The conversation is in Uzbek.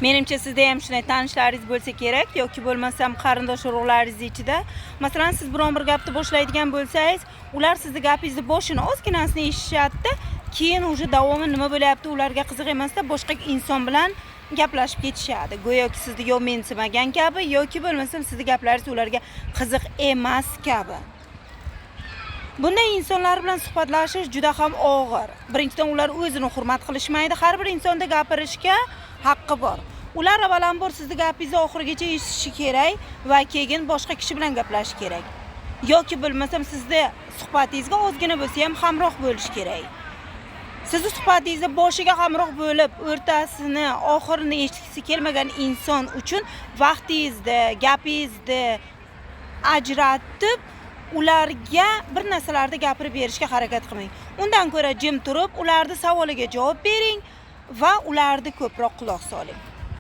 Menimcha sizda ham shunday tanishlaringiz bo'lsa kerak yoki bo'lmasam qarindosh urug'laringiz ichida. Masalan, siz biron bir gapni boshlaydigan bo'lsangiz, ular sizning gapingizni boshini ozginasini eshitishadi, keyin uje davomi nima bo'lyapti ularga qiziq emasda boshqa inson bilan gaplashib ketishadi. Go'yoki sizni yo mensimagan kabi yoki bo'lmasam sizning gaplaringiz ularga qiziq emas kabi. Bunday insonlar bilan suhbatlashish juda ham og'ir. Birinchidan ular o'zini hurmat qilishmaydi. Har bir insonda gapirishga haqqi bor. Ular avvalambor sizning gapingizni oxirigacha eshitishi kerak va keyin boshqa kishi bilan gaplashish kerak. Yoki bo'lmasam sizning suhbatingizga ozgina bo'lsa ham hamroh bo'lish kerak. Sizning suhbatingizda boshiga hamroh bo'lib, o'rtasini, oxirini eshitgisi kelmagan inson uchun vaqtingizni, gapingizni ajratib ularga bir narsalarni gapirib berishga harakat qilmang. Undan ko'ra jim turib, ularning savoliga javob bering va ularni ko'proq quloq soling.